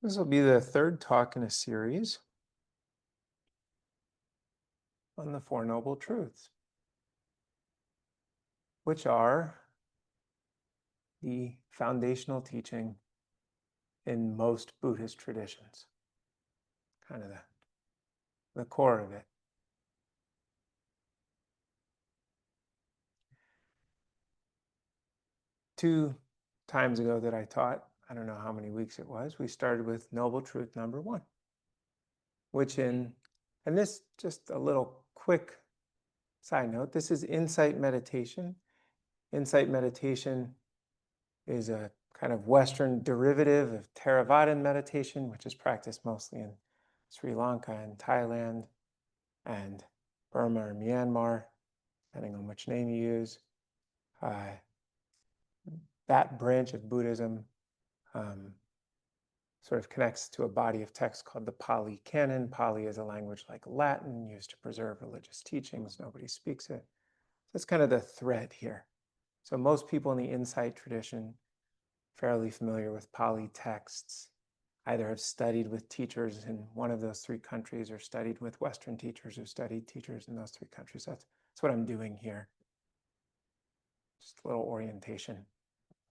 This will be the third talk in a series on the Four Noble Truths, which are the foundational teaching in most Buddhist traditions, kind of the core of it. Two times ago that I taught, I don't know how many weeks it was, we started with Noble Truth number 1, which and this, just a little quick side note, this is insight meditation. Insight meditation is a kind of Western derivative of Theravadan meditation, which is practiced mostly in Sri Lanka and Thailand and Burma or Myanmar, depending on which name you use. That branch of Buddhism sort of connects to a body of text called the Pali Canon. Pali is a language like Latin used to preserve religious teachings. Nobody speaks it. That's kind of the thread here. So most people in the insight tradition fairly familiar with Pali texts, either have studied with teachers in one of those 3 countries or studied with Western teachers who studied teachers in those 3 countries. That's what I'm doing here. Just a little orientation.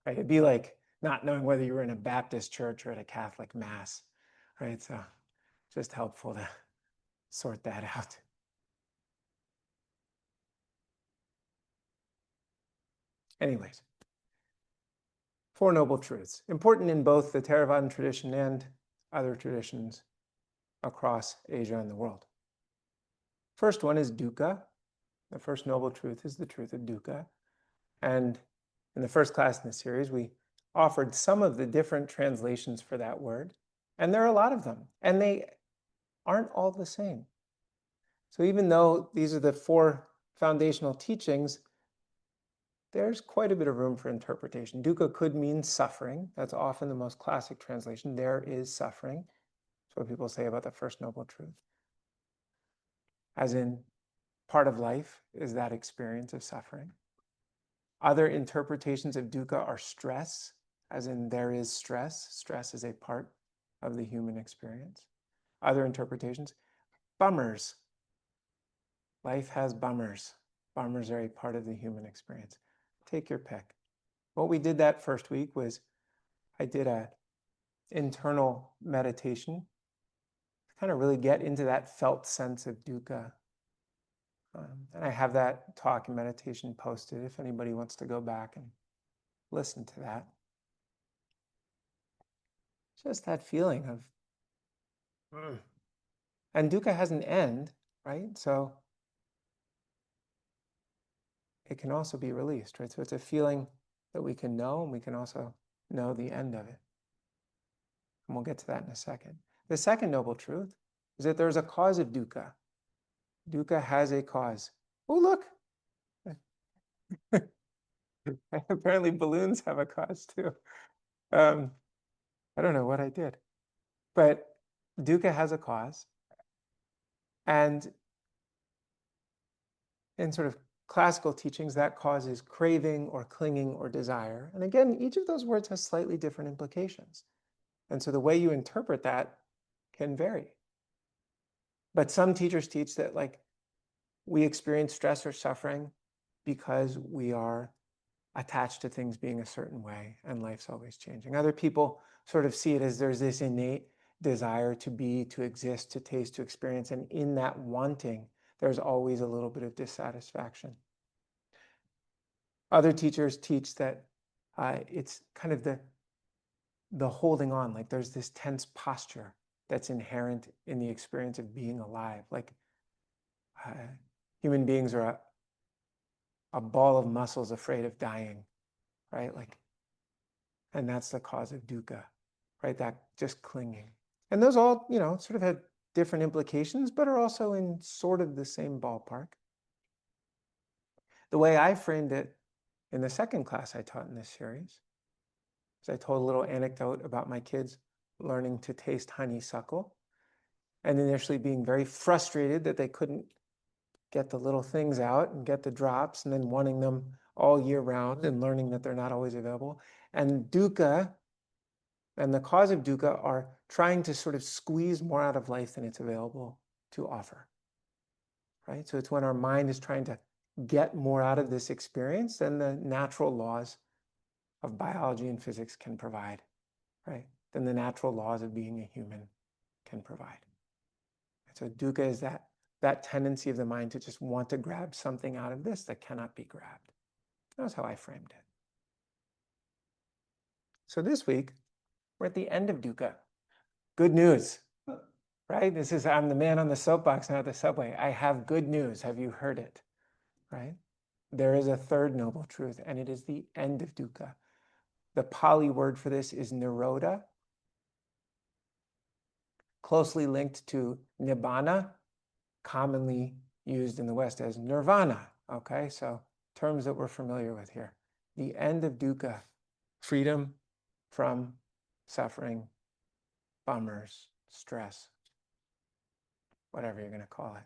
Right? It'd be like not knowing whether you were in a Baptist church or at a Catholic mass, right? So just helpful to sort that out. Anyways, Four Noble Truths, important in both the Theravadan tradition and other traditions across Asia and the world. First one is dukkha. The first noble truth is the truth of dukkha. And in the first class in the series, we offered some of the different translations for that word. And there are a lot of them. And they aren't all the same. So even though these are the 4 foundational teachings, there's quite a bit of room for interpretation. Dukkha could mean suffering. That's often the most classic translation. There is suffering. That's what people say about the first noble truth. As in, part of life is that experience of suffering. Other interpretations of dukkha are stress, as in there is stress. Stress is a part of the human experience. Other interpretations, bummers. Life has bummers. Bummers are a part of the human experience. Take your pick. What we did that first week was I did an internal meditation to kind of really get into that felt sense of dukkha. And I have that talk and meditation posted if anybody wants to go back and listen to that. Just that feeling of, and dukkha has an end, right? So it can also be released, right? So it's a feeling that we can know, and we can also know the end of it. And we'll get to that in a second. The second noble truth is that there's a cause of dukkha. Dukkha has a cause. Oh, look. Apparently balloons have a cause too. I don't know what I did. But dukkha has a cause. And in sort of classical teachings, that cause is craving or clinging or desire. And again, each of those words has slightly different implications. And so the way you interpret that can vary. But some teachers teach that we experience stress or suffering because we are attached to things being a certain way and life's always changing. Other people sort of see it as there's this innate desire to be, to exist, to taste, to experience. And in that wanting, there's always a little bit of dissatisfaction. Other teachers teach that it's kind of the holding on, like there's this tense posture that's inherent in the experience of being alive. Like human beings are a ball of muscles afraid of dying, right? And that's the cause of dukkha, right? That just clinging. And those all, sort of have different implications, but are also in sort of the same ballpark. The way I framed it in the second class I taught in this series is I told a little anecdote about my kids learning to taste honeysuckle and initially being very frustrated that they couldn't get the little things out and get the drops, and then wanting them all year round and learning that they're not always available. And dukkha and the cause of dukkha are trying to sort of squeeze more out of life than it's available to offer, right? So it's when our mind is trying to get more out of this experience than the natural laws of biology and physics can provide, right? Than the natural laws of being a human can provide. So dukkha is that tendency of the mind to just want to grab something out of this that cannot be grabbed. That's how I framed it. So this week, we're at the end of dukkha. Good news, right? I'm the man on the soapbox, not the subway. I have good news. Have you heard it, right? There is a third noble truth, and it is the end of dukkha. The Pali word for this is nirodha, closely linked to nibbana, commonly used in the West as nirvana. Okay, so terms that we're familiar with here. The end of dukkha, freedom from suffering, bummers, stress, whatever you're going to call it.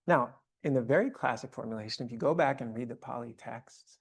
Now, in the very classic formulation, if you go back and read the Pali texts,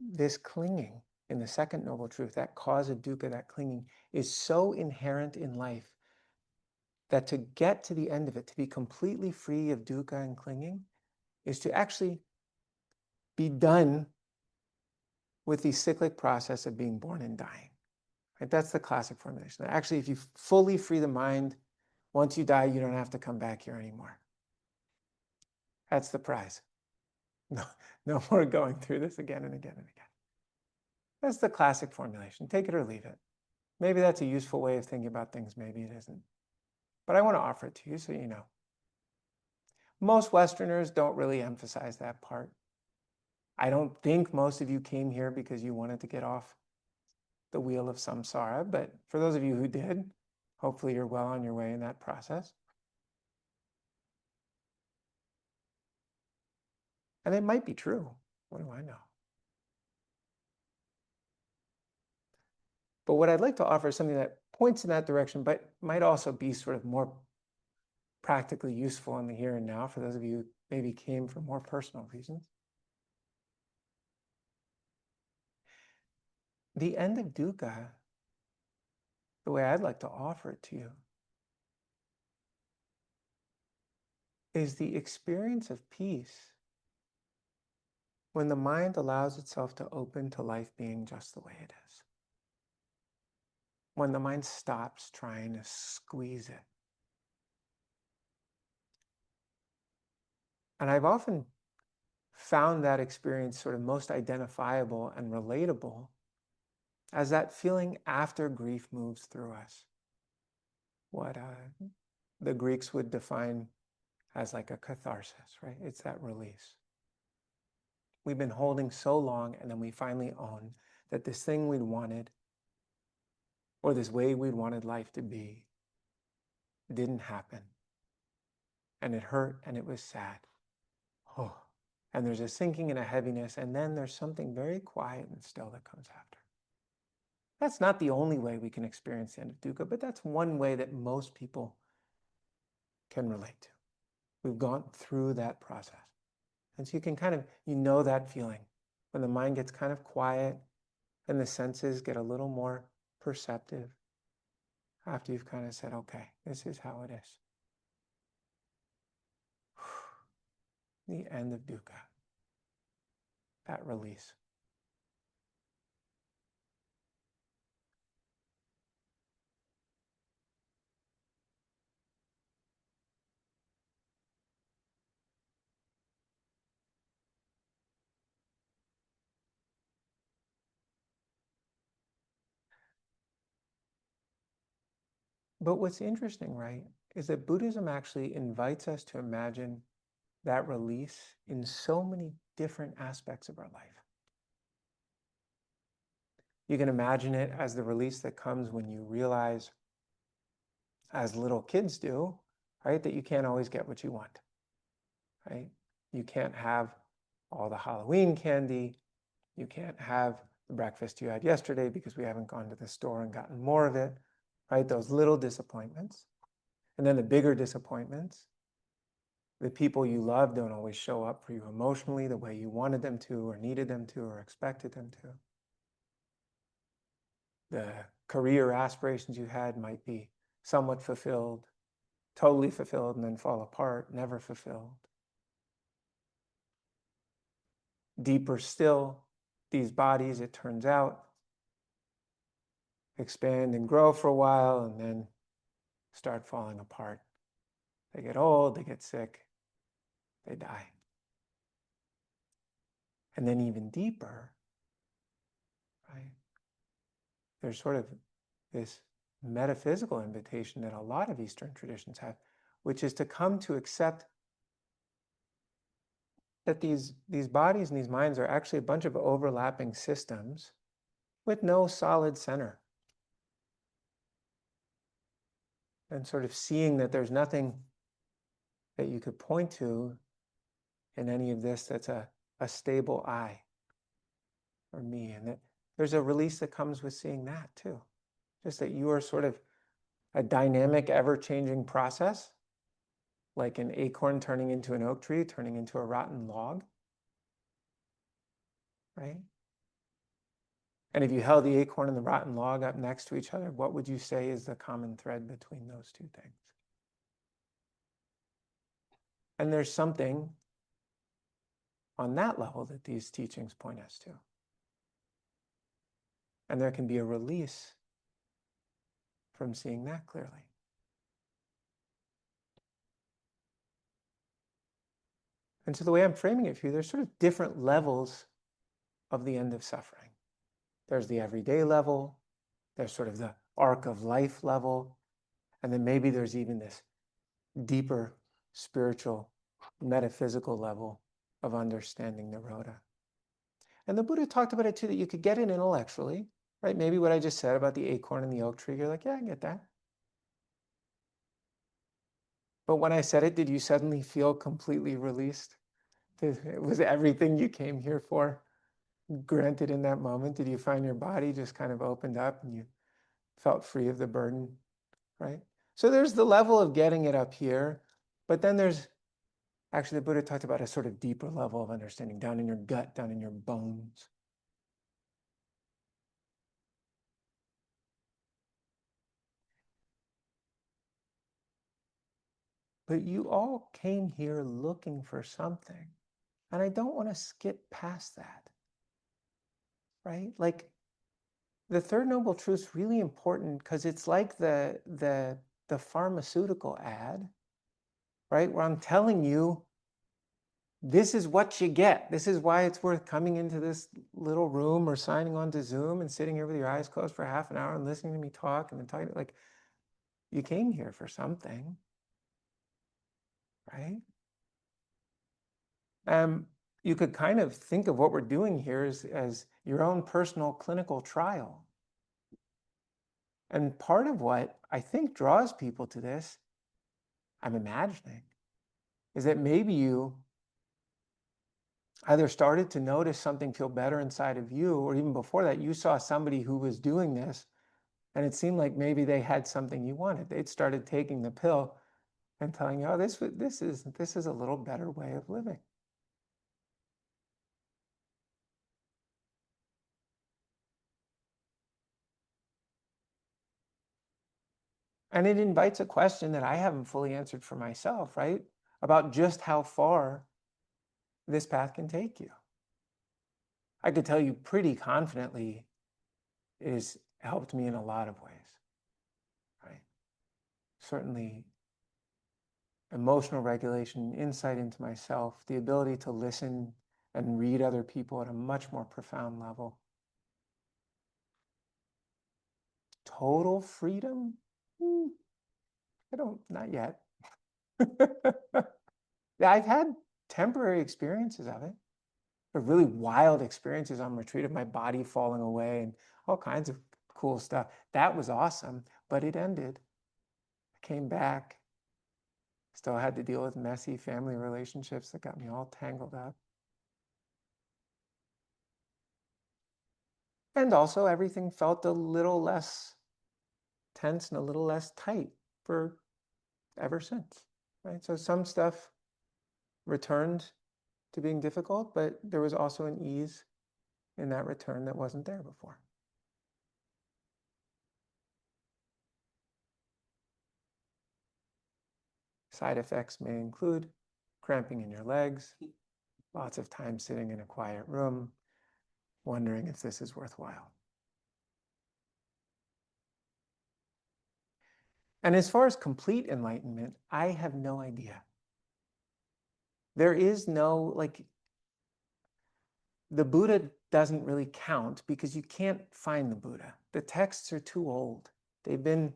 this clinging in the second noble truth, that cause of dukkha, that clinging, is so inherent in life that to get to the end of it, to be completely free of dukkha and clinging, is to actually be done with the cyclic process of being born and dying. Right? That's the classic formulation. Actually, if you fully free the mind, once you die, you don't have to come back here anymore. That's the prize. No more going through this again and again and again. That's the classic formulation. Take it or leave it. Maybe that's a useful way of thinking about things. Maybe it isn't. But I want to offer it to you so you know. Most Westerners don't really emphasize that part. I don't think most of you came here because you wanted to get off the wheel of samsara, but for those of you who did, hopefully you're well on your way in that process. And it might be true. What do I know? But what I'd like to offer is something that points in that direction, but might also be sort of more practically useful in the here and now for those of you who maybe came for more personal reasons. The end of dukkha, the way I'd like to offer it to you, is the experience of peace when the mind allows itself to open to life being just the way it is. When the mind stops trying to squeeze it. And I've often found that experience sort of most identifiable and relatable as that feeling after grief moves through us. What the Greeks would define as like a catharsis, right? It's that release. We've been holding so long, and then we finally own that this thing we'd wanted, or this way we'd wanted life to be, didn't happen. And it hurt, and it was sad. Oh. And there's a sinking and a heaviness, and then there's something very quiet and still that comes after. That's not the only way we can experience the end of dukkha, but that's one way that most people can relate to. We've gone through that process. And so you can kind of, you know that feeling when the mind gets kind of quiet and the senses get a little more perceptive after you've kind of said, okay, this is how it is. The end of dukkha, that release. But what's interesting, right, is that Buddhism actually invites us to imagine that release in so many different aspects of our life. You can imagine it as the release that comes when you realize, as little kids do, right, that you can't always get what you want, right? You can't have all the Halloween candy. You can't have the breakfast you had yesterday because we haven't gone to the store and gotten more of it, right? Those little disappointments. And then the bigger disappointments, The people you love don't always show up for you emotionally the way you wanted them to, or needed them to, or expected them to. The career aspirations you had might be somewhat fulfilled, totally fulfilled, and then fall apart, never fulfilled. Deeper still, these bodies, it turns out, expand and grow for a while and then start falling apart. They get old, they get sick, they die. And then even deeper, right? There's sort of this metaphysical invitation that a lot of Eastern traditions have, which is to come to accept that these bodies and these minds are actually a bunch of overlapping systems with no solid center. And sort of seeing that there's nothing that you could point to in any of this that's a stable I or me, and that there's a release that comes with seeing that too. Just that you are sort of a dynamic, ever-changing process, like an acorn turning into an oak tree, turning into a rotten log, right? And if you held the acorn and the rotten log up next to each other, what would you say is the common thread between those two things? And there's something on that level that these teachings point us to. And there can be a release from seeing that clearly. And so the way I'm framing it for you, there's sort of different levels of the end of suffering. There's the everyday level, there's sort of the arc of life level, and then maybe there's even this deeper spiritual, metaphysical level of understanding Nirodha. And the Buddha talked about it too, that you could get it intellectually, right? Maybe what I just said about the acorn and the oak tree, you're like, yeah, I get that. But when I said it, did you suddenly feel completely released? Was everything you came here for granted in that moment? Did you find your body just kind of opened up and you felt free of the burden, right? So there's the level of getting it up here, but then there's actually, the Buddha talked about a sort of deeper level of understanding down in your gut, down in your bones. But you all came here looking for something. And I don't want to skip past that, right? Like, the Third Noble Truth is really important because it's like the pharmaceutical ad, right? Where I'm telling you, this is what you get. This is why it's worth coming into this little room or signing on to Zoom and sitting here with your eyes closed for half an hour and listening to me talk and then talking. Like, you came here for something, right? You could kind of think of what we're doing here as your own personal clinical trial. And part of what I think draws people to this, I'm imagining, is that maybe you either started to notice something feel better inside of you, or even before that, you saw somebody who was doing this, and it seemed like maybe they had something you wanted. They'd started taking the pill and telling you, oh, this is a little better way of living. And it invites a question that I haven't fully answered for myself, right? About just how far this path can take you. I could tell you pretty confidently it has helped me in a lot of ways, right? Certainly emotional regulation, insight into myself, the ability to listen and read other people at a much more profound level. Total freedom? Not yet. Yeah, I've had temporary experiences of it, but really wild experiences on retreat of my body falling away and all kinds of cool stuff. That was awesome, but it ended. I came back, still had to deal with messy family relationships that got me all tangled up. And also everything felt a little less tense and a little less tight for ever since, right? So some stuff returned to being difficult, but there was also an ease in that return that wasn't there before. Side effects may include cramping in your legs, lots of time sitting in a quiet room, wondering if this is worthwhile. And as far as complete enlightenment, I have no idea. There is no, like, the Buddha doesn't really count because you can't find the Buddha. The texts are too old. They've been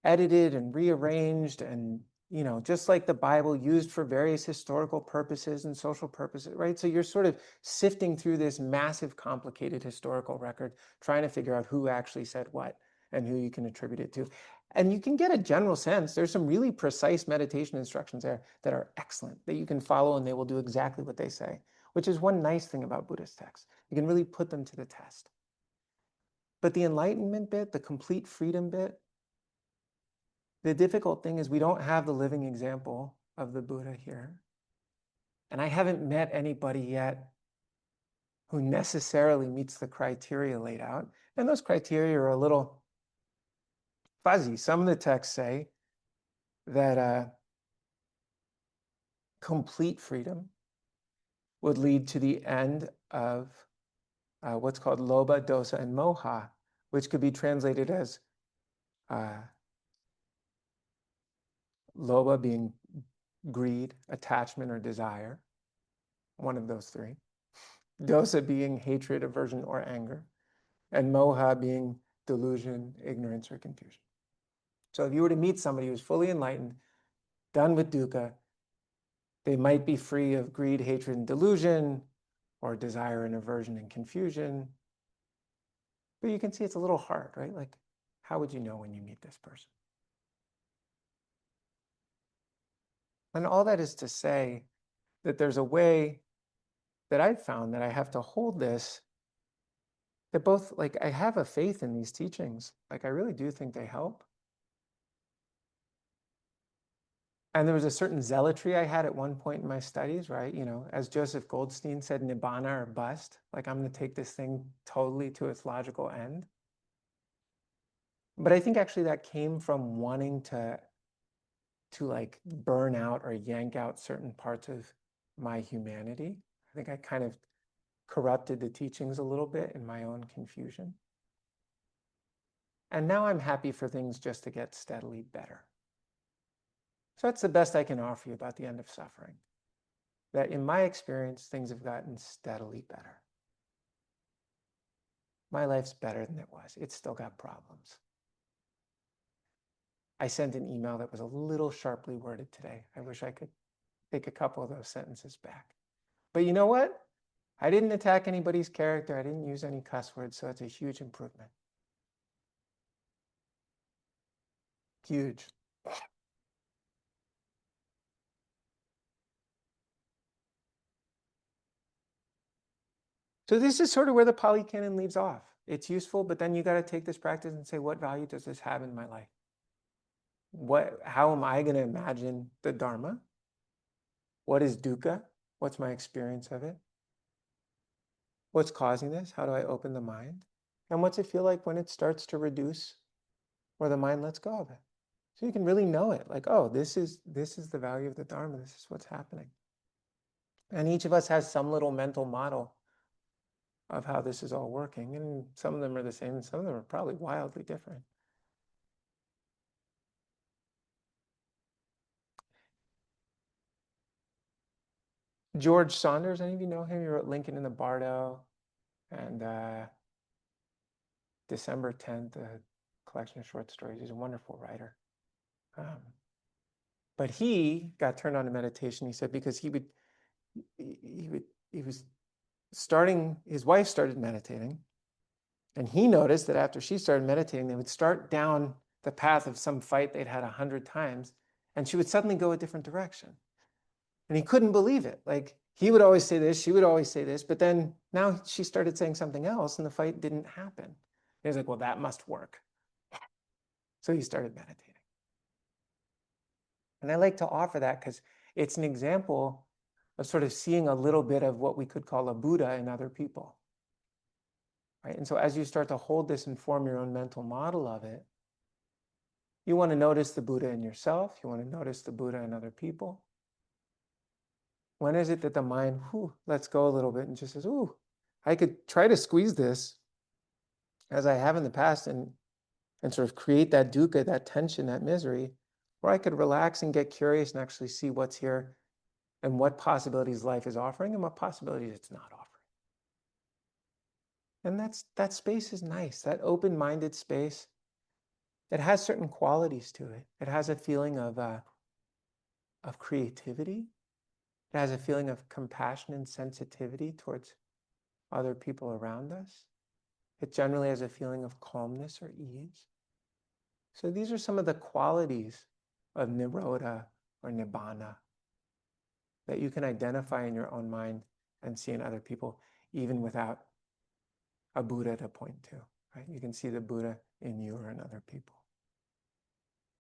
edited and rearranged and, you know, just like the Bible, used for various historical purposes and social purposes, right? So you're sort of sifting through this massive, complicated historical record, trying to figure out who actually said what and who you can attribute it to. And you can get a general sense. There's some really precise meditation instructions there that are excellent, that you can follow, and they will do exactly what they say, which is one nice thing about Buddhist texts. You can really put them to the test. But the enlightenment bit, the complete freedom bit, the difficult thing is we don't have the living example of the Buddha here. And I haven't met anybody yet who necessarily meets the criteria laid out. And those criteria are a little fuzzy. Some of the texts say that complete freedom would lead to the end of what's called lobha, dosa, and moha, which could be translated as lobha being greed, attachment, or desire, one of those three. Dosa being hatred, aversion, or anger. And moha being delusion, ignorance, or confusion. So if you were to meet somebody who's fully enlightened, done with dukkha, they might be free of greed, hatred, and delusion, or desire and aversion and confusion. But you can see it's a little hard, right? Like, how would you know when you meet this person? And all that is to say that there's a way that I've found that I have to hold this, that both, like, I have a faith in these teachings. Like, I really do think they help. And there was a certain zealotry I had at one point in my studies, right? You know, as Joseph Goldstein said, nibbana or bust. Like, I'm going to take this thing totally to its logical end. But I think actually that came from wanting to like burn out or yank out certain parts of my humanity. I think I kind of corrupted the teachings a little bit in my own confusion. And now I'm happy for things just to get steadily better. So that's the best I can offer you about the end of suffering. That in my experience, things have gotten steadily better. My life's better than it was. It's still got problems. I sent an email that was a little sharply worded today. I wish I could take a couple of those sentences back. But you know what? I didn't attack anybody's character. I didn't use any cuss words, so it's a huge improvement. Huge. So this is sort of where the Pali Canon leaves off. It's useful, but then you got to take this practice and say, what value does this have in my life? How am I going to imagine the Dharma? What is dukkha? What's my experience of it? What's causing this? How do I open the mind? And what's it feel like when it starts to reduce or the mind lets go of it? So you can really know it, like, oh, this is the value of the Dharma. This is what's happening. And each of us has some little mental model of how this is all working. And some of them are the same, and some of them are probably wildly different. George Saunders, any of you know him? He wrote Lincoln in the Bardo and December 10th, a collection of short stories. He's a wonderful writer. But he got turned on to meditation, he said, because he was starting, his wife started meditating, and he noticed that after she started meditating, they would start down the path of some fight they'd had 100 times, and she would suddenly go a different direction. And he couldn't believe it. Like, he would always say this, she would always say this, but then now she started saying something else and the fight didn't happen. He was like, well, that must work. So he started meditating. And I like to offer that because it's an example of sort of seeing a little bit of what we could call a Buddha in other people. Right? And so as you start to hold this and form your own mental model of it, you want to notice the Buddha in yourself. You want to notice the Buddha in other people. When is it that the mind lets go a little bit and just says, ooh, I could try to squeeze this as I have in the past and sort of create that dukkha, that tension, that misery, or I could relax and get curious and actually see what's here and what possibilities life is offering and what possibilities it's not offering. And that space is nice, that open-minded space. It has certain qualities to it. It has a feeling of creativity. It has a feeling of compassion and sensitivity towards other people around us. It generally has a feeling of calmness or ease. So these are some of the qualities of Nirodha or Nibbana that you can identify in your own mind and see in other people, even without a Buddha to point to. Right? You can see the Buddha in you or in other people.